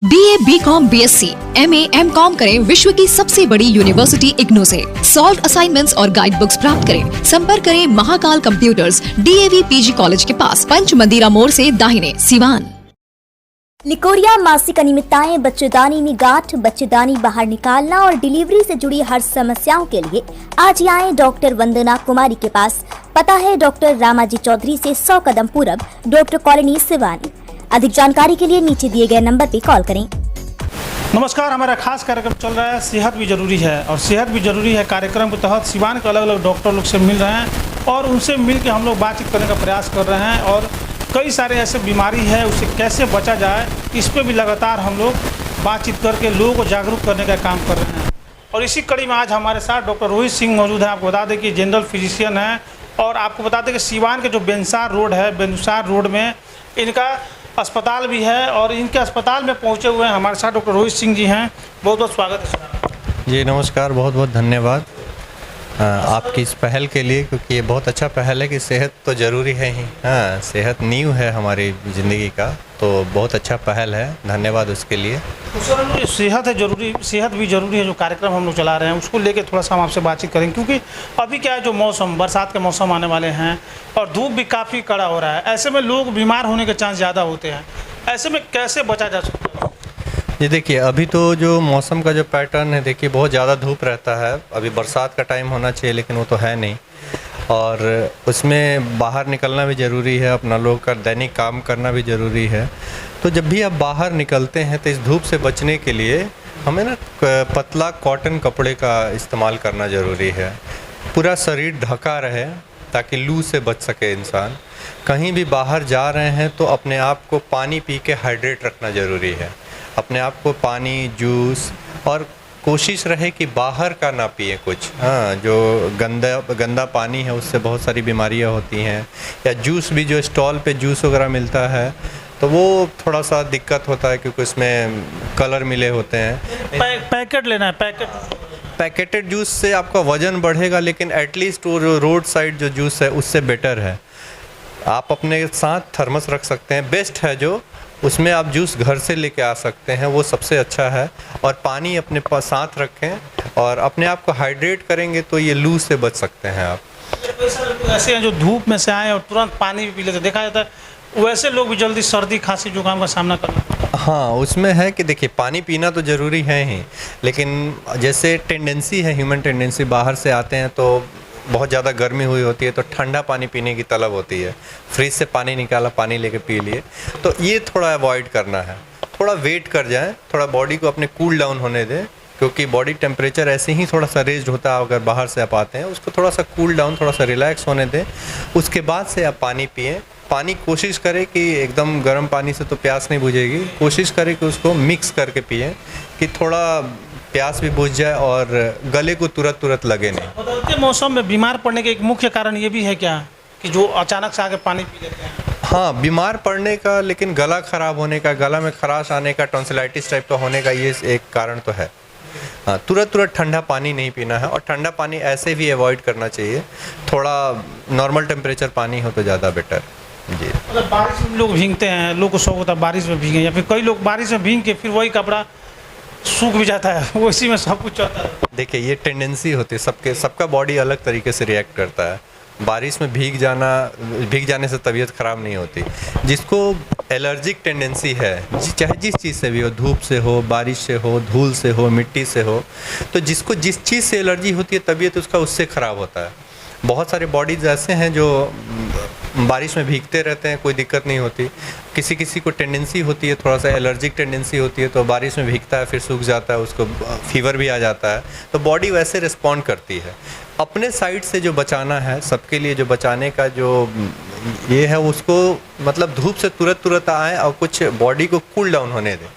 BA, BCom, BSc, MA, MCom करें विश्व की सबसे बड़ी यूनिवर्सिटी इग्नू से। सॉल्व असाइनमेंट्स और गाइड बुक्स प्राप्त करें। संपर्क करें Mahakal computers, DAV PG college के पास, पंच मंदिरा मोड़ से दाहिने, सिवान। लिकोरिया मासिक अनियमितताएं, बच्चेदानी में गांठ, बच्चेदानी बाहर निकालना और डिलीवरी से जुड़ी हर समस्याओं के लिए आज ही आएं डॉक्टर वंदना कुमारी के पास। पता है डॉक्टर रामाजी चौधरी से 100 कदम पूरब, डॉक्टर कॉलोनी, सिवानी। अधिक जानकारी के लिए नीचे दिए गए नंबर पर कॉल करें। नमस्कार, हमारा खास कार्यक्रम चल रहा है सेहत भी जरूरी है, और सेहत भी जरूरी है कार्यक्रम के तहत सिवान के अलग अलग डॉक्टर लोग से मिल रहे हैं और उनसे मिल के हम लोग बातचीत करने का प्रयास कर रहे हैं। और कई सारे ऐसे बीमारी है, उससे कैसे बचा जाए, इस पर भी लगातार हम लोग बातचीत करके लोगों को जागरूक करने का काम कर रहे हैं। और इसी कड़ी में आज हमारे साथ डॉक्टर रोहित सिंह मौजूद हैं। आपको बता दें कि जनरल फिजिशियन हैं, और आपको बता दें कि सिवान के जो बेंसार रोड है, बेंसार रोड में इनका अस्पताल भी है, और इनके अस्पताल में पहुंचे हुए हैं हमारे साथ डॉक्टर रोहित सिंह जी हैं। बहुत बहुत स्वागत है सर। जी नमस्कार, बहुत बहुत धन्यवाद आपकी इस पहल के लिए, क्योंकि ये बहुत अच्छा पहल है कि सेहत तो ज़रूरी है ही। हाँ, सेहत नींव है हमारी ज़िंदगी का, तो बहुत अच्छा पहल है, धन्यवाद उसके लिए। तो सर, सेहत है जरूरी, सेहत भी जरूरी है, जो कार्यक्रम हम लोग चला रहे हैं उसको लेके थोड़ा सा हम आपसे बातचीत करेंगे, क्योंकि अभी क्या है, जो मौसम, बरसात के मौसम आने वाले हैं और धूप भी काफ़ी कड़ा हो रहा है, ऐसे में लोग बीमार होने के चांस ज़्यादा होते हैं। ऐसे में कैसे बचा जा सकता है? जी देखिए, अभी तो जो मौसम का जो पैटर्न है, देखिए बहुत ज़्यादा धूप रहता है। अभी बरसात का टाइम होना चाहिए, लेकिन वो तो है नहीं, और उसमें बाहर निकलना भी ज़रूरी है, अपना लोग का दैनिक काम करना भी ज़रूरी है। तो जब भी आप बाहर निकलते हैं तो इस धूप से बचने के लिए हमें ना पतला कॉटन कपड़े का इस्तेमाल करना ज़रूरी है। पूरा शरीर ढका रहे ताकि लू से बच सके इंसान। कहीं भी बाहर जा रहे हैं तो अपने आप को पानी पी के हाइड्रेट रखना ज़रूरी है। अपने आप को पानी, जूस, और कोशिश रहे कि बाहर का ना पिए कुछ। हाँ, जो गंदा पानी है उससे बहुत सारी बीमारियां होती हैं, या जूस भी जो स्टॉल पे जूस वगैरह मिलता है तो वो थोड़ा सा दिक्कत होता है, क्योंकि उसमें कलर मिले होते हैं। पैकेट लेना है, पैकेटेड जूस से आपका वज़न बढ़ेगा, लेकिन एटलीस्ट वो जो रोड साइड जो जूस है उससे बेटर है। आप अपने साथ थर्मस रख सकते हैं, बेस्ट है जो, उसमें आप जूस घर से लेके आ सकते हैं, वो सबसे अच्छा है। और पानी अपने पास साथ रखें और अपने आप को हाइड्रेट करेंगे तो ये लू से बच सकते हैं आप। ऐसे हैं जो धूप में से आए और तुरंत पानी भी पी लेते, देखा जाता है वैसे लोग भी जल्दी सर्दी, खांसी, जुकाम का सामना करना। हाँ, उसमें है कि देखिए पानी पीना तो ज़रूरी है ही, लेकिन जैसे टेंडेंसी है, ह्यूमन टेंडेंसी, बाहर से आते हैं तो बहुत ज़्यादा गर्मी हुई होती है तो ठंडा पानी पीने की तलब होती है, फ्रिज से पानी निकाला, पानी लेके पी लिए। तो ये थोड़ा अवॉइड करना है, थोड़ा वेट कर जाएं, थोड़ा बॉडी को अपने कूल डाउन होने दें, क्योंकि बॉडी टेम्परेचर ऐसे ही थोड़ा सा रेज्ड होता है अगर बाहर से आप आते हैं, उसको थोड़ा सा कूल डाउन, थोड़ा सा रिलैक्स होने दें। उसके बाद से आप पानी पिएँ। पानी कोशिश करें कि एकदम गर्म पानी से तो प्यास नहीं बुझेगी, कोशिश करें कि उसको मिक्स करके पिएँ, कि थोड़ा प्यास भी बुझ जाए और गले को तुरंत लगे नहीं। बदलते मौसम में बीमार पड़ने के एक मुख्य कारण ये भी है क्या, कि जो अचानक से आके पानी पी लेते हैं? हाँ, बीमार पड़ने का, लेकिन गला ख़राब होने का, गला में खराश आने का, टॉन्सिलाइटिस टाइप का होने का, ये एक कारण तो है। हाँ, तुरंत ठंडा पानी नहीं पीना है, और ठंडा पानी ऐसे भी अवॉइड करना चाहिए। थोड़ा नॉर्मल टेम्परेचर पानी हो तो ज़्यादा बेटर। जी, मतलब बारिश में लोग भीगते हैं, लोग को शौक होता है बारिश में भीगे, या फिर कई लोग बारिश में भीग के फिर वही कपड़ा सूख भी जाता है, वो इसी में सब कुछ चलता है। देखिए ये टेंडेंसी होती है, सबका बॉडी अलग तरीके से रिएक्ट करता है। बारिश में भीग जाने से तबीयत ख़राब नहीं होती। जिसको एलर्जिक टेंडेंसी है, चाहे जिस चीज़ से भी हो, धूप से हो, बारिश से हो, धूल से हो, मिट्टी से हो, तो जिसको जिस चीज़ से एलर्जी होती है तबीयत उसका उससे ख़राब होता है। बहुत सारे बॉडीज़ ऐसे हैं जो बारिश में भीगते रहते हैं, कोई दिक्कत नहीं होती। किसी को टेंडेंसी होती है, थोड़ा सा एलर्जिक टेंडेंसी होती है, तो बारिश में भीगता है, फिर सूख जाता है, उसको फीवर भी आ जाता है, तो बॉडी वैसे रिस्पॉन्ड करती है। अपने साइड से जो बचाना है, सबके लिए जो बचाने का जो ये है, उसको मतलब धूप से तुरंत आए और कुछ बॉडी को कूल डाउन होने दें।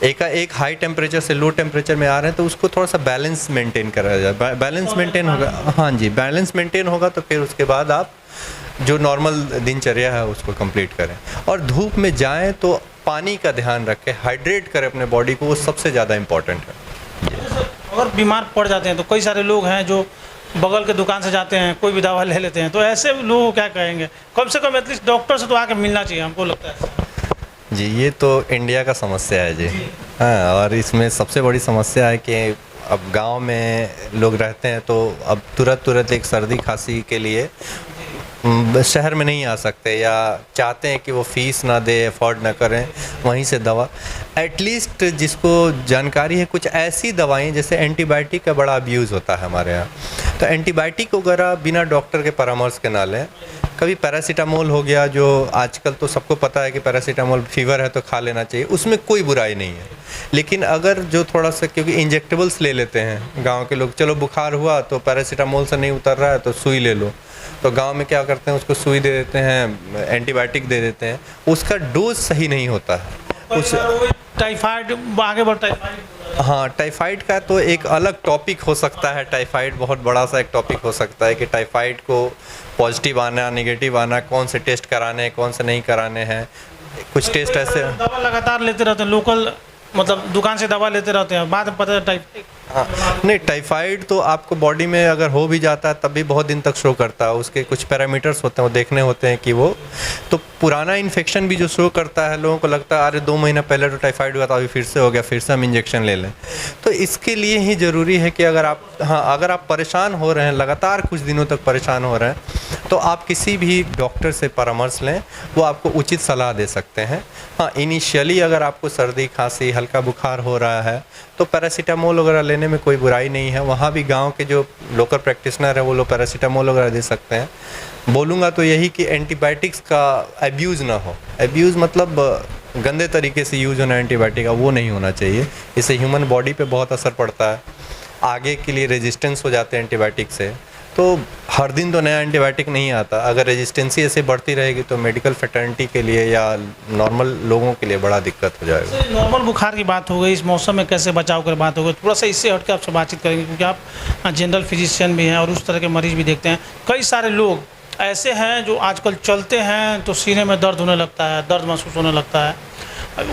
एक हाई टेम्परेचर से लो टेम्परेचर में आ रहे हैं तो उसको थोड़ा सा बैलेंस मेंटेन करा जाए। बैलेंस मेंटेन होगा, हाँ जी, बैलेंस मेंटेन होगा तो फिर उसके बाद आप जो नॉर्मल दिनचर्या है उसको कंप्लीट करें। और धूप में जाएं तो पानी का ध्यान रखें, हाइड्रेट करें अपने बॉडी को, वो सबसे ज़्यादा इम्पॉर्टेंट है। अगर बीमार पड़ जाते हैं तो कई सारे लोग हैं जो बगल के दुकान से जाते हैं, कोई भी दवा ले लेते हैं, तो ऐसे लोगों को क्या कहेंगे? कम से कम एटलीस्ट डॉक्टर से तो आके मिलना चाहिए, हमको लगता है। जी, ये तो इंडिया का समस्या है जी। हाँ, और इसमें सबसे बड़ी समस्या है कि अब गांव में लोग रहते हैं तो अब तुरंत एक सर्दी खांसी के लिए शहर में नहीं आ सकते, या चाहते हैं कि वो फीस ना दे, अफोर्ड ना करें, वहीं से दवा एटलीस्ट जिसको जानकारी है कुछ ऐसी दवाएं जैसे एंटीबायोटिक का बड़ा अब्यूज़ होता है हमारे यहाँ, तो एंटीबायोटिक वगैरह बिना डॉक्टर के परामर्श के ना लें। कभी पैरासीटामोल हो गया, जो आजकल तो सबको पता है कि पैरासीटामोल फीवर है तो खा लेना चाहिए, उसमें कोई बुराई नहीं है। लेकिन अगर जो थोड़ा सा, क्योंकि इंजेक्टेबल्स ले लेते हैं गांव के लोग, चलो बुखार हुआ तो पैरासीटामोल से नहीं उतर रहा है तो सुई ले लो, तो गांव में क्या करते हैं उसको सुई दे देते हैं, एंटीबायोटिक दे देते हैं, उसका डोज सही नहीं होता है। उस टाइफाइड आगे बढ़ता है। हाँ, टाइफाइड का तो एक अलग टॉपिक हो सकता है, टाइफाइड बहुत बड़ा सा एक टॉपिक हो सकता है कि टाइफाइड को पॉजिटिव आना, नेगेटिव आना, कौन से टेस्ट कराने हैं, कौन से नहीं कराने हैं। कुछ टेस्ट ऐसे दवा लगातार लेते रहते हैं, लोकल मतलब दुकान से दवा लेते रहते हैं, बाद में पता है टाइफाइड। हाँ, नहीं, टाइफाइड तो आपको बॉडी में अगर हो भी जाता है तब भी बहुत दिन तक शो करता है, उसके कुछ पैरामीटर्स होते हैं वो देखने होते हैं कि वो तो पुराना इन्फेक्शन भी जो शो करता है, लोगों को लगता है अरे 2 महीना पहले तो टाइफाइड हुआ था, अभी फिर से हो गया, फिर से हम इंजेक्शन ले लें। तो इसके लिए ही ज़रूरी है कि अगर आप परेशान हो रहे हैं, लगातार कुछ दिनों तक परेशान हो रहे हैं, तो आप किसी भी डॉक्टर से परामर्श लें, वो आपको उचित सलाह दे सकते हैं। हाँ, इनिशियली अगर आपको सर्दी खांसी हल्का बुखार हो रहा है तो पैरासीटामोल वगैरह लेने में कोई बुराई नहीं है। वहाँ भी गांव के जो लोकल प्रैक्टिशनर है वो लोग पैरासीटामोल वगैरह दे सकते हैं। बोलूँगा तो यही कि एंटीबायोटिक्स का अब्यूज़ ना हो। अब्यूज़ मतलब गंदे तरीके से यूज़ होना एंटीबायोटिक का, वो नहीं होना चाहिए। इससे ह्यूमन बॉडी पे बहुत असर पड़ता है, आगे के लिए रेजिस्टेंस हो जाते हैं एंटीबायोटिक से। तो हर दिन तो नया एंटीबायोटिक नहीं आता, अगर रेजिस्टेंसी ऐसे बढ़ती रहेगी तो मेडिकल फैटर्निटी के लिए या नॉर्मल लोगों के लिए बड़ा दिक्कत हो जाएगा। नॉर्मल बुखार की बात हो गई, इस मौसम में कैसे बचाव कर बात हो गई, थोड़ा सा इससे हट के आपसे बातचीत करेंगे, क्योंकि आप जनरल फिजिशियन भी हैं और उस तरह के मरीज भी देखते हैं। कई सारे लोग ऐसे हैं जो आजकल चलते हैं तो सीने में दर्द होने लगता है, दर्द महसूस होने लगता है,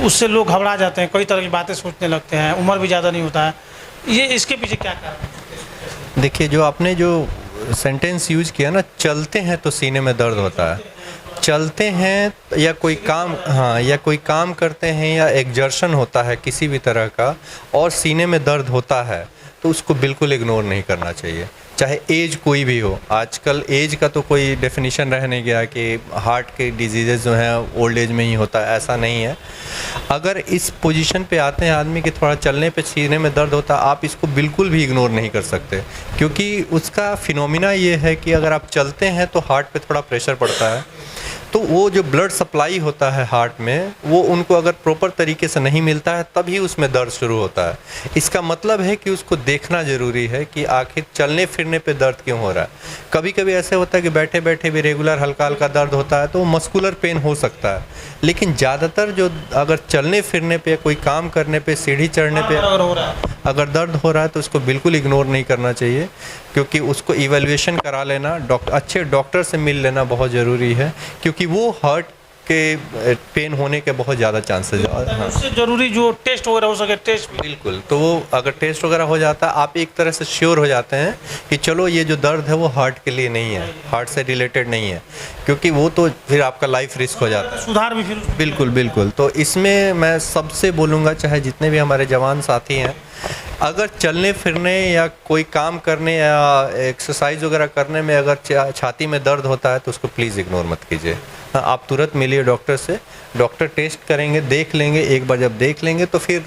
उससे लोग घबरा जाते हैं, कई तरह की बातें सोचने लगते हैं, उम्र भी ज़्यादा नहीं होता है। ये इसके पीछे क्या कारण है? देखिए, जो आपने जो सेंटेंस यूज किया ना, चलते हैं तो सीने में दर्द होता है, चलते हैं या कोई काम, हाँ, या कोई काम करते हैं या एग्जर्शन होता है किसी भी तरह का और सीने में दर्द होता है, तो उसको बिल्कुल इग्नोर नहीं करना चाहिए, चाहे एज कोई भी हो। आजकल एज का तो कोई डेफिनेशन रह नहीं गया कि हार्ट के डिजीज़ेज जो हैं ओल्ड एज में ही होता है, ऐसा नहीं है। अगर इस पोजीशन पे आते हैं आदमी के थोड़ा चलने पे सीने में दर्द होता है, आप इसको बिल्कुल भी इग्नोर नहीं कर सकते, क्योंकि उसका फिनोमिना ये है कि अगर आप चलते हैं तो हार्ट पे थोड़ा प्रेशर पड़ता है, तो वो जो ब्लड सप्लाई होता है हार्ट में, वो उनको अगर प्रॉपर तरीके से नहीं मिलता है तभी उसमें दर्द शुरू होता है। इसका मतलब है कि उसको देखना ज़रूरी है कि आखिर चलने फिरने पे दर्द क्यों हो रहा है। कभी कभी ऐसे होता है कि बैठे बैठे भी रेगुलर हल्का हल्का दर्द होता है, तो वो मस्कुलर पेन हो सकता है, लेकिन ज़्यादातर जो अगर चलने फिरने पे, कोई काम करने पे, सीढ़ी चढ़ने पे अगर दर्द हो रहा है तो उसको बिल्कुल इग्नोर नहीं करना चाहिए, क्योंकि उसको इवैल्यूएशन करा लेना, अच्छे डॉक्टर से मिल लेना बहुत ज़रूरी है, क्योंकि वो हार्ट के पेन होने के बहुत ज़्यादा चांसेस है। हाँ, उससे ज़रूरी जो टेस्ट वगैरह हो सके, टेस्ट बिल्कुल। तो वो अगर टेस्ट वगैरह हो जाता है, आप एक तरह से श्योर हो जाते हैं कि चलो ये जो दर्द है वो हार्ट के लिए नहीं है, हार्ट से रिलेटेड नहीं है, क्योंकि वो तो फिर आपका लाइफ रिस्क हो जाता है। सुधार भी फिर बिल्कुल बिल्कुल। तो इसमें मैं सबसे बोलूँगा, चाहे जितने भी हमारे जवान साथी हैं, अगर चलने फिरने या कोई काम करने या एक्सरसाइज वगैरह करने में अगर छाती में दर्द होता है तो उसको प्लीज़ इग्नोर मत कीजिए। हाँ, आप तुरंत मिलिए डॉक्टर से, डॉक्टर टेस्ट करेंगे, देख लेंगे। एक बार जब देख लेंगे तो फिर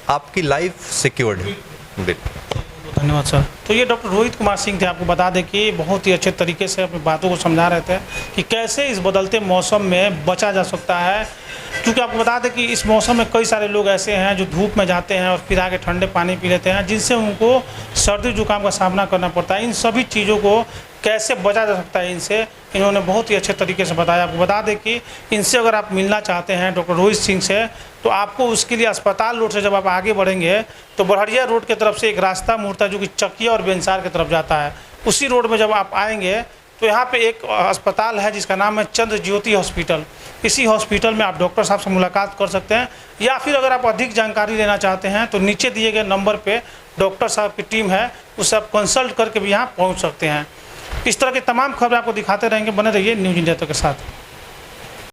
आपकी लाइफ सिक्योर्ड है। बिल्कुल, धन्यवाद सर। तो ये डॉक्टर रोहित कुमार सिंह थे। आपको बता दें कि बहुत ही अच्छे तरीके से अपनी बातों को समझा रहे थे कि कैसे इस बदलते मौसम में बचा जा सकता है, क्योंकि आपको बता दें कि इस मौसम में कई सारे लोग ऐसे हैं जो धूप में जाते हैं और फिर आके ठंडे पानी पी लेते हैं, जिनसे उनको सर्दी जुकाम का सामना करना पड़ता है। इन सभी चीज़ों को कैसे बचा जा सकता है, इनसे इन्होंने बहुत ही अच्छे तरीके से बताया। आपको बता दें कि इनसे अगर आप मिलना चाहते हैं डॉक्टर रोहित सिंह से, तो आपको उसके लिए अस्पताल रोड से जब आप आगे बढ़ेंगे तो बड़हरिया रोड की तरफ से एक रास्ता मुड़ता है जो कि चकिया और बेंसार की तरफ जाता है। उसी रोड में जब आप आएंगे तो यहाँ पे एक अस्पताल है जिसका नाम है चंद्र ज्योति हॉस्पिटल। इसी हॉस्पिटल में आप डॉक्टर साहब से मुलाकात कर सकते हैं, या फिर अगर आप अधिक जानकारी लेना चाहते हैं तो नीचे दिए गए नंबर पे डॉक्टर साहब की टीम है, उससे आप कंसल्ट करके भी यहाँ पहुँच सकते हैं। इस तरह की तमाम खबरें आपको दिखाते रहेंगे। बने रहिए न्यूज़ इंडिया तक के साथ।